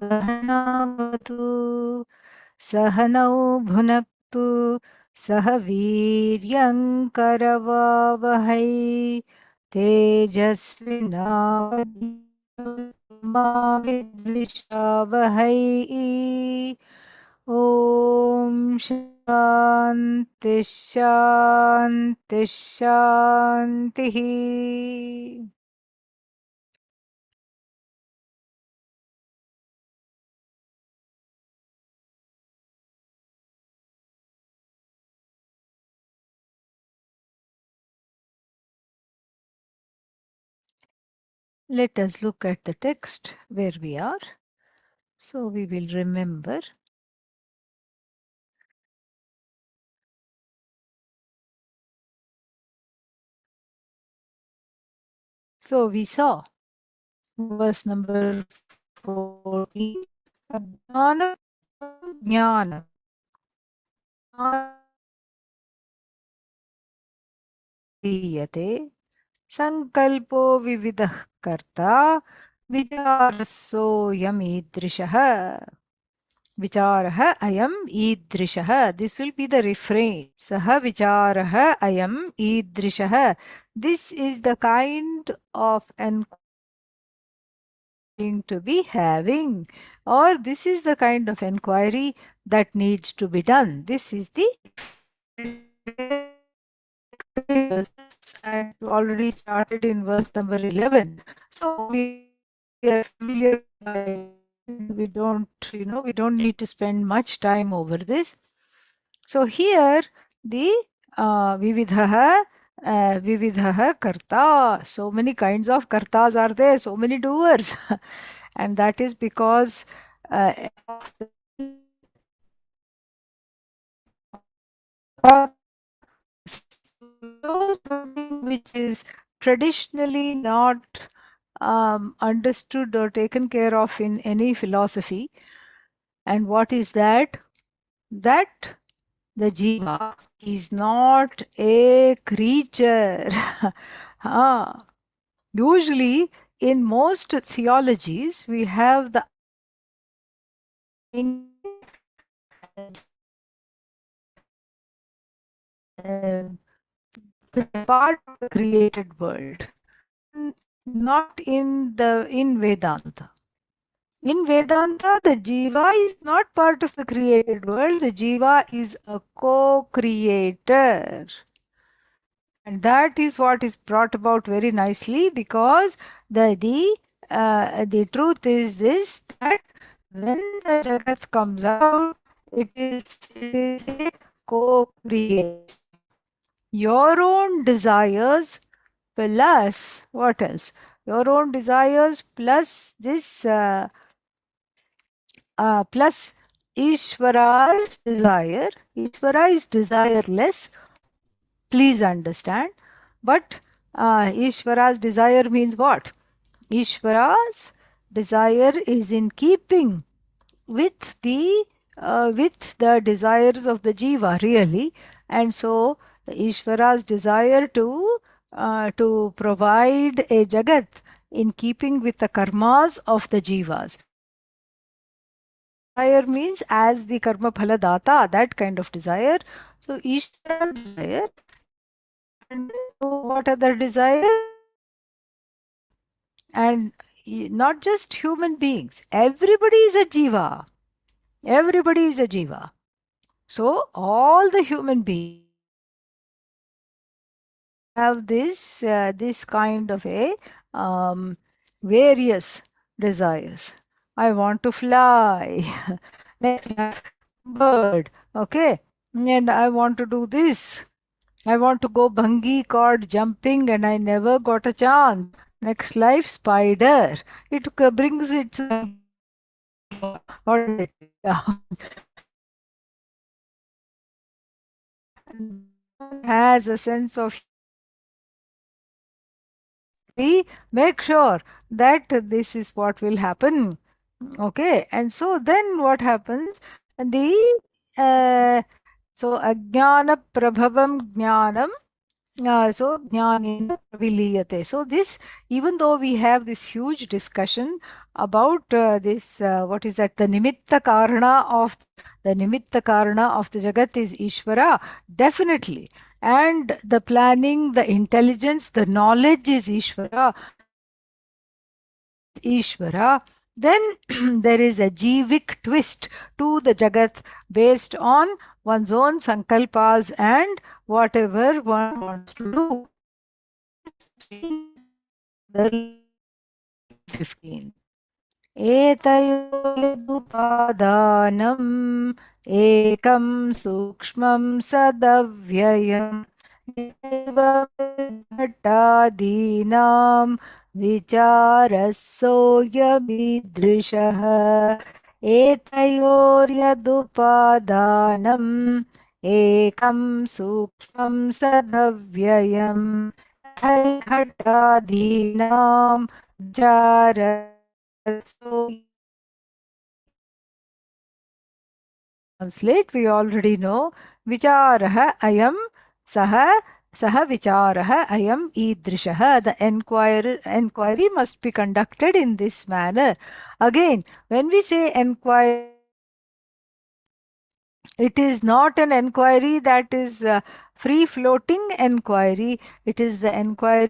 सहनावतु सहनौ भुनक्तु सह वीर्यङ्करवावहै तेजस्विनावधीतमस्तु मा विद्विषावहै ॐ शान्ति शान्ति शान्तिः. Let us look at the text where we are. So we will remember. So we saw verse number 14. Jnana jnana. Diyate sankalpo vividah karta vicharassoyam idrishah. Vicharah ayam idrishah. This will be the refrain. Saha vicharah ayam idrishah. This is the kind of an to be having, or this is the kind of enquiry that needs to be done. This is the and already started in verse number 11. So we are familiar. We don't, we don't need to spend much time over this. So here the vividhaha karta. So many kinds of kartas are there. So many doers, and that is because something which is traditionally not understood or taken care of in any philosophy. And what is that? That the jiva is not a creature. Usually, in most theologies, we have the part of the created world, not in Vedanta. In Vedanta, the jiva is not part of the created world. The jiva is a co-creator. And that is what is brought about very nicely, because the truth is this, that when the Jagat comes out, it is a co-creation. Your own desires plus what else? Your own desires plus this plus Ishvara's desire. Ishvara is desireless, please understand. But Ishvara's desire means what? Ishvara's desire is in keeping with the desires of the jiva, really. And so Ishvara's desire to provide a jagat in keeping with the karmas of the jivas. Desire means as the karma phala data, that kind of desire. So Ishvara's desire, and what other desire? And not just human beings, everybody is a jiva. Everybody is a jiva. So all the human beings have this kind of a various desires. I want to fly. Next, bird. Okay, and I want to do this. I want to go bungee cord jumping, and I never got a chance. Next life, spider. It brings its has a sense of, make sure that this is what will happen. Okay, and so then what happens? The so ajnana prabhavam jnanam So jnanena praviliyate. So this, even though we have this huge discussion about this, what is that? The nimitta karana of the Jagat is Ishvara, definitely. And the planning, the intelligence, the knowledge is Ishvara. Then there is a Jivik twist to the Jagat based on one's own sankalpas and whatever one wants to do. Verse 15. एतयोर्यदुपादानम् एकं सूक्ष्मं सदव्ययम् एव घटादीनां विचारः सोऽयमीदृशः एतयोर्यदुपादानम् एकं सूक्ष्मं सदव्ययम् घटादीनां विचारः translate, we already know. Vicharah ayam saha saha vicharah ayam idrishaha. The inquiry must be conducted in this manner. Again, when we say inquiry, it is not an inquiry that is free floating inquiry. It is the inquiry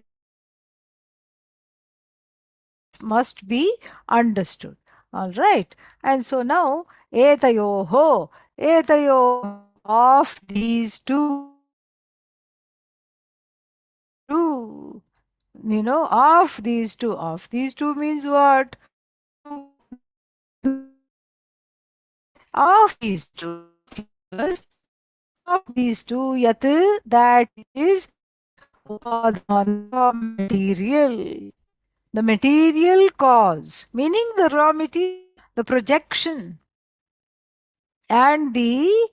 must be understood. All right. And so now, etayo of these two, of these two means what? Of these two, of these two, yat, that is upadana, material. The material cause, meaning the raw material, the projection, and that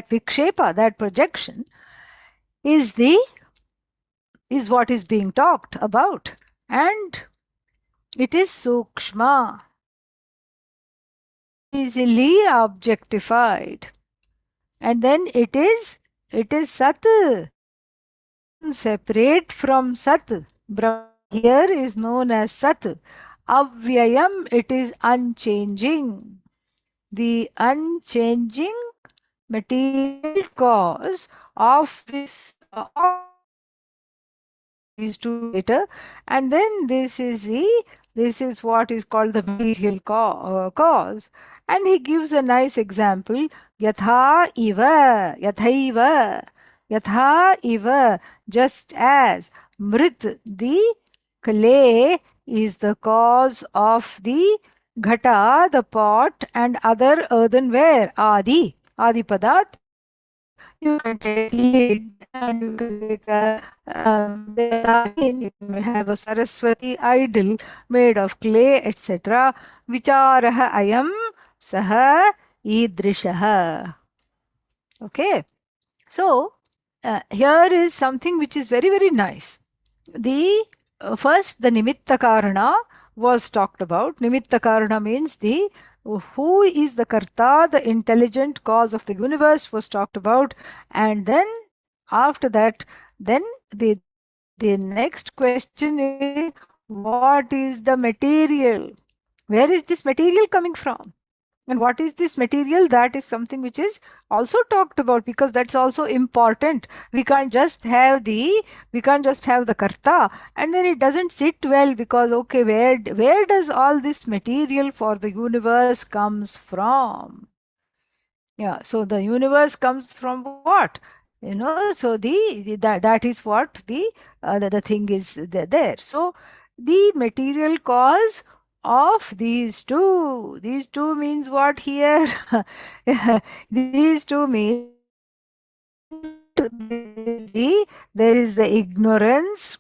vikshepa, that projection, is what is being talked about, and it is sukshma, easily objectified, and then it is sat, separate from sat. Brahma here is known as sat. Avyayam, it is unchanging. The unchanging material cause of this these two later, and then this is what is called the material cause, and he gives a nice example. Yatha iva, just as mrit, the clay, is the cause of the ghata, the pot, and other earthenware, adi padat. You can take lid, and you can take a you can have a Saraswati idol made of clay, etc. Vicharah ayam saha idrishaha. Okay, so here is something which is very, very nice. The first, the nimitta karana was talked about. Nimitta karana means the who is the karta, the intelligent cause of the universe was talked about, and then after that, then the next question is, what is the material? Where is this material coming from? And what is this material? That is something which is also talked about, because that's also important. We can't just have the karta, and then it doesn't sit well, because okay, where does all this material for the universe comes from? Yeah, so the universe comes from what? So that is what the thing is there. So the material cause of these two. These two means what here? These two means there is the ignorance,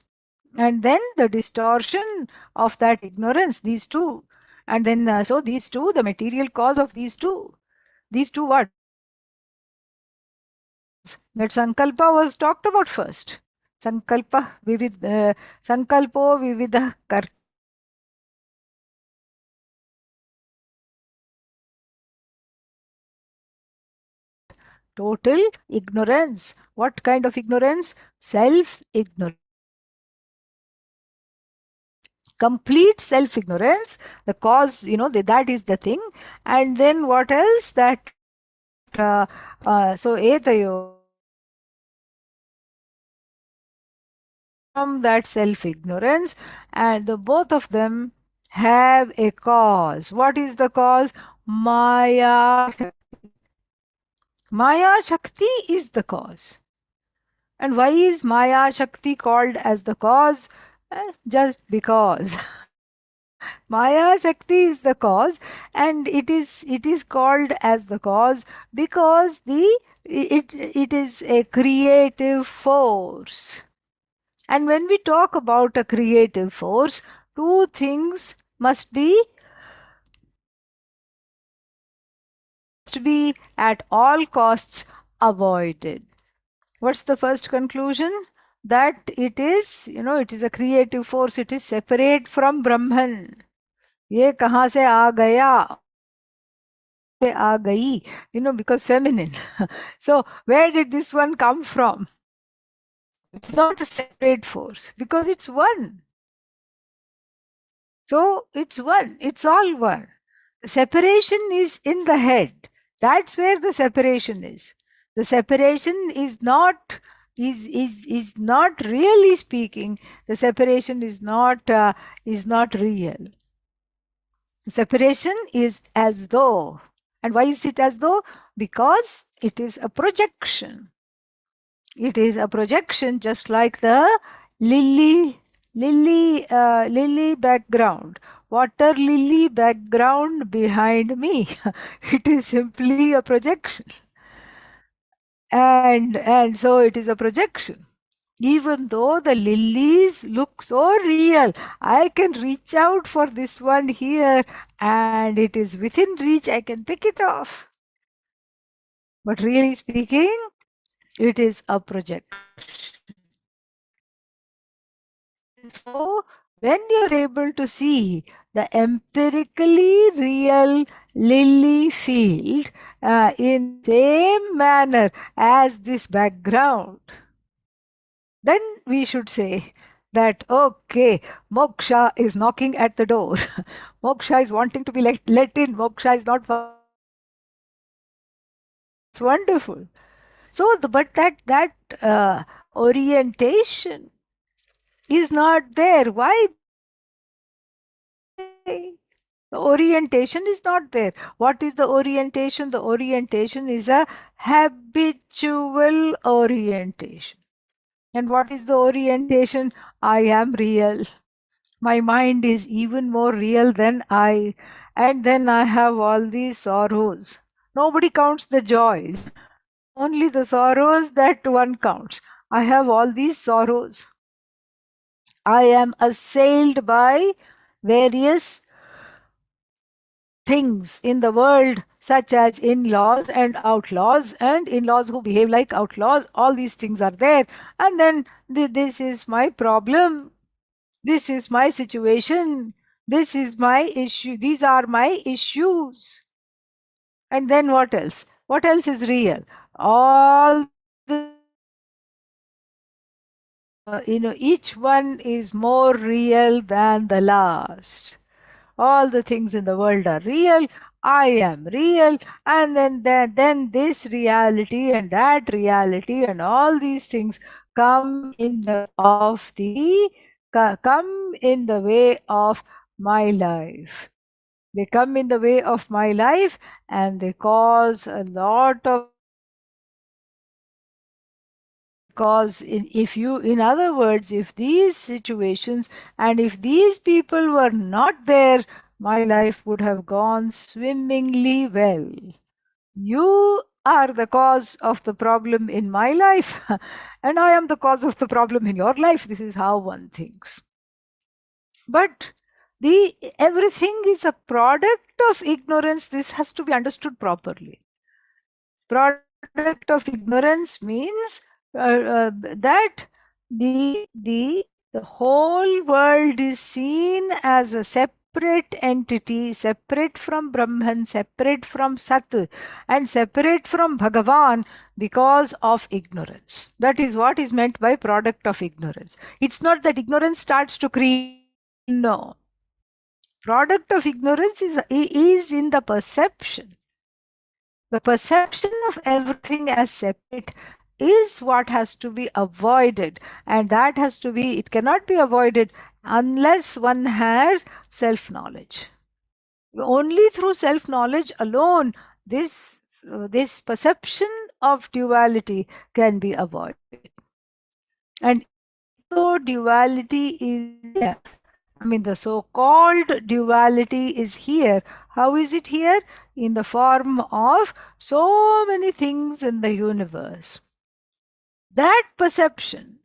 and then the distortion of that ignorance. These two, and then so these two, the material cause of these two. These two what? That sankalpa was talked about first. Sankalpo vividha karta. total ignorance. What kind of ignorance? Self ignorance. Complete self ignorance. The cause, that is the thing. And then what else? That so from that self ignorance, and the both of them have a cause. What is the cause? Maya Shakti. Maya Shakti is the cause. And why is Maya Shakti called as the cause? Just because. Maya Shakti is the cause, and it is called as the cause because it is a creative force. And when we talk about a creative force, two things must be at all costs avoided. What's the first conclusion? That it is a creative force. It is separate from Brahman. ये कहाँ से आ गया से आ गई, because feminine. So where did this one come from? It's not a separate force because it's one. So it's one. It's all one. The separation is in the head. That's where the separation is. The separation is not really speaking. The separation is not real. Separation is as though. And why is it as though? Because it is a projection. It is a projection, just like the lily background, water lily background behind me. It is simply a projection. And so it is a projection. Even though the lilies look so real, I can reach out for this one here and it is within reach, I can pick it off. But really speaking, it is a projection. So when you're able to see the empirically real lily field in the same manner as this background, then we should say that, okay, moksha is knocking at the door. Moksha is wanting to be let in. Moksha is not. It's wonderful. So, but that orientation is not there. Why? The orientation is not there. What is the orientation? The orientation is a habitual orientation. And what is the orientation? I am real. My mind is even more real than I. And then I have all these sorrows. Nobody counts the joys. Only the sorrows that one counts. I have all these sorrows. I am assailed by various things in the world, such as in-laws and outlaws, and in-laws who behave like outlaws. All these things are there. And then this is my problem. This is my situation. This is my issue. These are my issues. And then what else? What else is real? All each one is more real than the last. All the things in the world are real. I am real. And then this reality and that reality and all these things come in the way of my life. They come in the way of my life and they cause a lot of, because in other words, if these situations and if these people were not there, my life would have gone swimmingly well. You are the cause of the problem in my life and I am the cause of the problem in your life. This is how one thinks. But everything is a product of ignorance. This has to be understood properly. Product of ignorance means that the whole world is seen as a separate separate entity, separate from Brahman, separate from Sat, and separate from Bhagavan because of ignorance. That is what is meant by product of ignorance. It's not that ignorance starts to create. No. Product of ignorance is in the perception. The perception of everything as separate is what has to be avoided, and that has to be, it cannot be avoided unless one has self knowledge. Only through self knowledge alone this perception of duality can be avoided. And even though duality is here, I mean, the so called duality is here. How is it here? In the form of so many things in the universe. That perception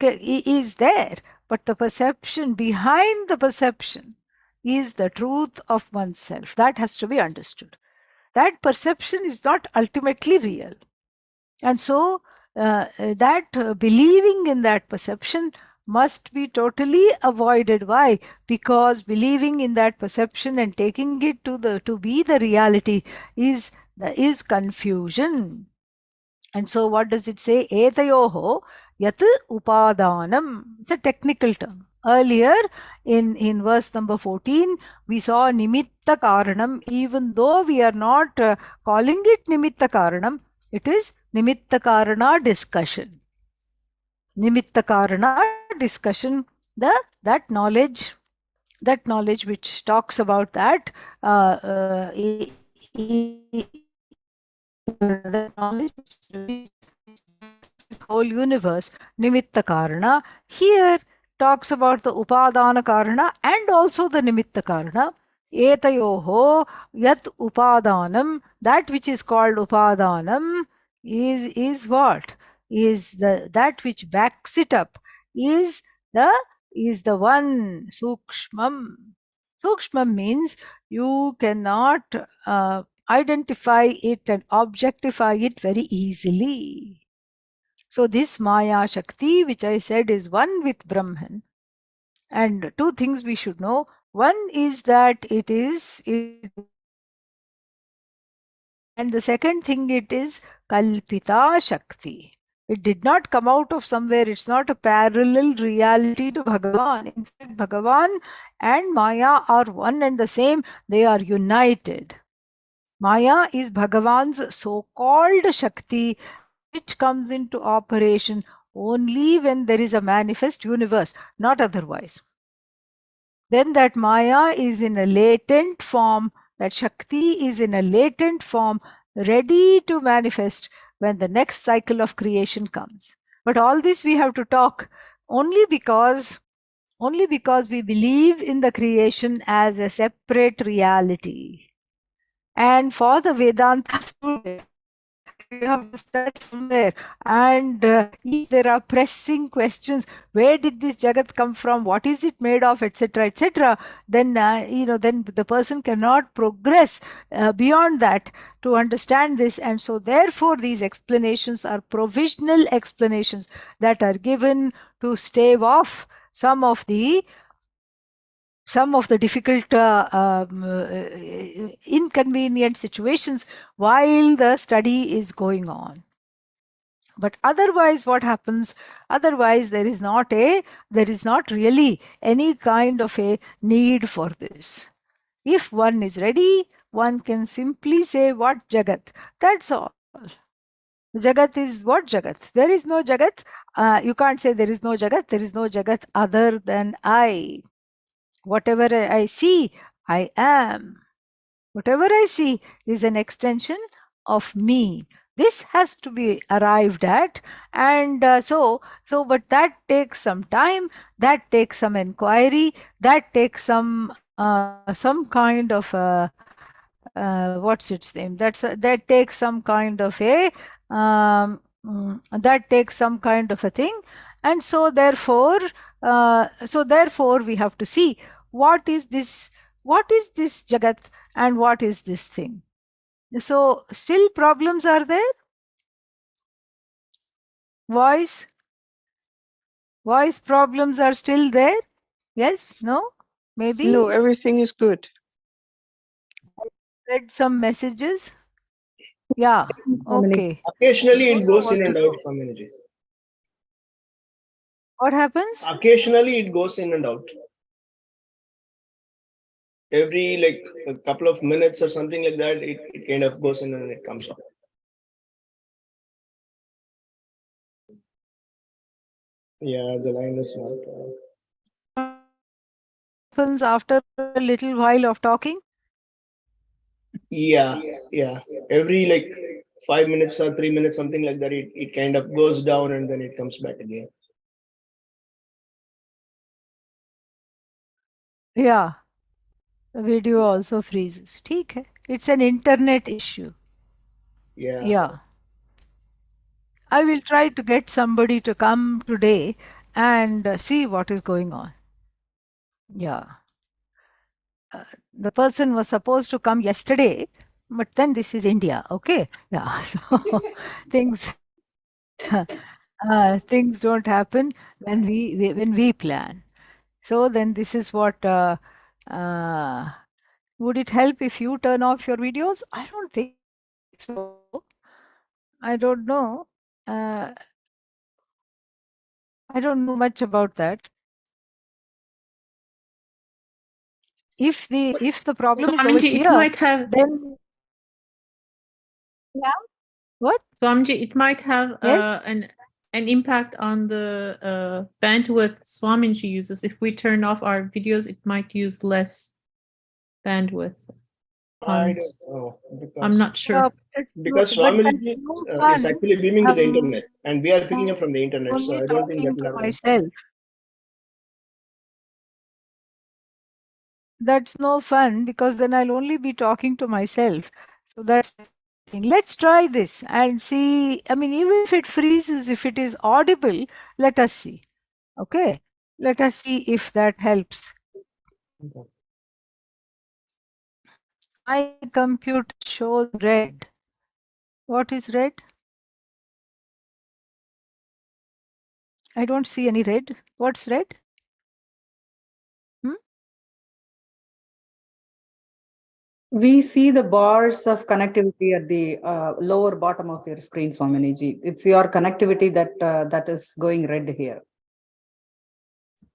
is there, but the perception behind the perception is the truth of oneself. That has to be understood. That perception is not ultimately real. And so that believing in that perception must be totally avoided. Why? Because believing in that perception and taking it to be the reality is confusion. And so what does it say? Etayoho yat upadanam. It's a technical term. Earlier in verse number 14, we saw nimitta karanam. Even though we are not calling it nimitta karanam, it is nimitta karana discussion. Nimitta karana discussion, that knowledge which talks about that that knowledge this whole universe, nimitta karana, here talks about the upadana karana and also the nimitta karana. Etayoho yat upadanam, that which is called upadanam is what? Is that which backs it up, is the one sukshmam. Sukshmam means you cannot identify it and objectify it very easily. So this Maya Shakti, which I said is one with Brahman, and two things we should know. One is that it, and the second thing, it is Kalpita Shakti. It did not come out of somewhere. It's not a parallel reality to Bhagavan. In fact, Bhagavan and Maya are one and the same. They are united. Maya is Bhagavan's so-called Shakti, which comes into operation only when there is a manifest universe, not otherwise. Then that Maya is in a latent form, that Shakti is in a latent form, ready to manifest when the next cycle of creation comes. But all this we have to talk only because we believe in the creation as a separate reality. And for the Vedanta student, you have to start somewhere. And if there are pressing questions, where did this Jagat come from? What is it made of, etc., etc., then then the person cannot progress beyond that to understand this. And so, therefore, these explanations are provisional explanations that are given to stave off some of the difficult inconvenient situations while the study is going on. But otherwise, what happens? Otherwise, there is not really any kind of a need for this. If one is ready, one can simply say, what Jagat? That's all. Jagat is what Jagat? There is no Jagat. You can't say there is no Jagat. There is no Jagat other than I. Whatever I see, I am. Whatever I see is an extension of me. This has to be arrived at, and but that takes some time, that takes some inquiry, that takes some kind of what's its name? That takes some kind of a that takes some kind of a thing, and so therefore we have to see what is this Jagat and what is this thing. So still problems are there. Voice problems are still there. Yes, no. Maybe? No, everything is good. Read some messages? Yeah. Swamini. Okay. Occasionally Don't it know goes what in to and do. out, Swamiji. What happens? Occasionally it goes in and out. Every like a couple of minutes or something like that, it kind of goes in and it comes out. Yeah, the line is not. Happens after a little while of talking? Yeah, yeah. Every like 5 minutes or 3 minutes, something like that, it kind of goes down and then it comes back again. Yeah. The video also freezes. ठीक है. It's an internet issue. Yeah. Yeah. I will try to get somebody to come today and see what is going on. Yeah. The person was supposed to come yesterday, but then this is India. Okay. Yeah. So things things don't happen when we plan. So then this is what uh, would it help if you turn off your videos? I don't think so. I don't know. Uh, I don't know much about that. If the problem is over Swamiji, it here, might have then yeah. What? Swamiji, it might have Yes. an impact on the bandwidth Swamiji uses. If we turn off our videos, it might use less bandwidth. I don't know I'm because not sure. But that's Swamiji no is fun. actually beaming to the I'm internet, and we are picking up from the internet, so only I don't think that talking will to have an impact. myself. That's no fun because then I'll only be talking to myself. So that's the thing. Let's try this and see. I mean, even if it freezes, if it is audible, let us see. Okay. Let us see if that helps. Okay. My computer shows red. What is red? I don't see any red. What's red? Hmm? We see the bars of connectivity at the lower bottom of your screen, Swaminiji. It's your connectivity that is going red here.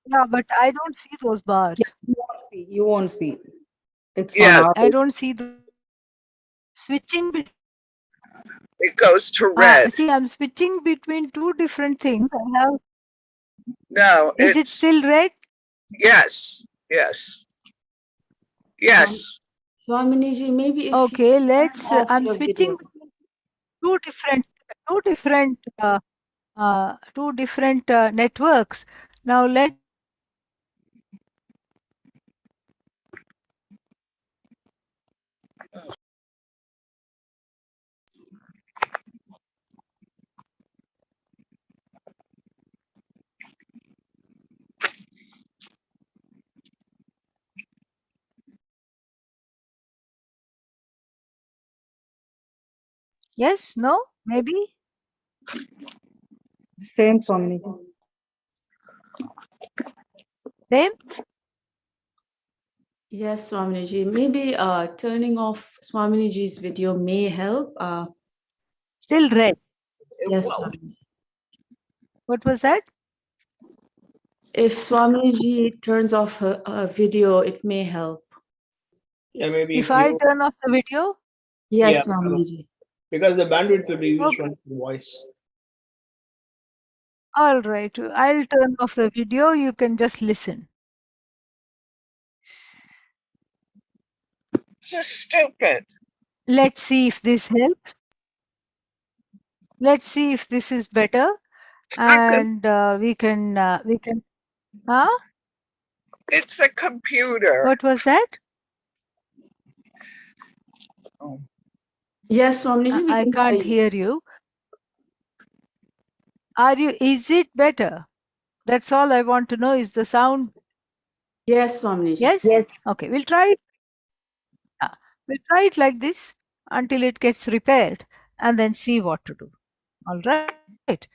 Yeah, but I don't see those bars. You won't see. You won't see. It's on Yes, our. I don't see the switching. it goes to red. See, I'm switching between two different things. I have. No, Is it it's still red? yes, yes, yes. Swaminiji, maybe if you Okay, turn let's. off I'm your switching video. between two different, two different, two different networks. Now let. Yes. No. Maybe. Same, Swaminiji. Same. Yes, Swaminiji. Maybe turning off Swaminiji's video may help. Still red. It Yes, won't. Swamiji. What was that? If Swamiji turns off her video, it may help. Yeah, maybe If if I you turn off the video. yeah, Yes, Swamiji. because the bandwidth will be used Okay. only for voice. All right. I'll turn off the video. You can just listen. So stupid. Let's see if this helps. Let's see if this is better, Not good. and we can. Huh? It's the computer. What was that? Oh. Yes, Swamiji, we I can can't hear you. hear you. Is it better? That's all I want to know. Is the sound? Yes, Swamiji. Yes? Yes. Okay, we'll try it. We'll try it like this until it gets repaired and then see what to do. All right.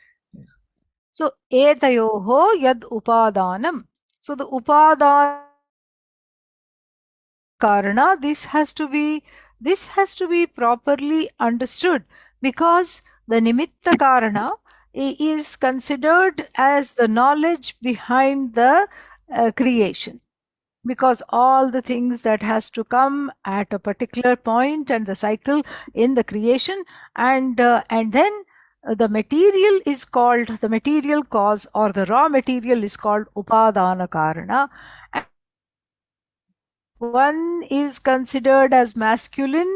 So, etayoho yad upadanam. So, the upadanam karana, this has to be properly understood, because the nimitta karana is considered as the knowledge behind the creation, because all the things that has to come at a particular point and the cycle in the creation, and then the material is called, the material cause or the raw material is called upadana karana. One is considered as masculine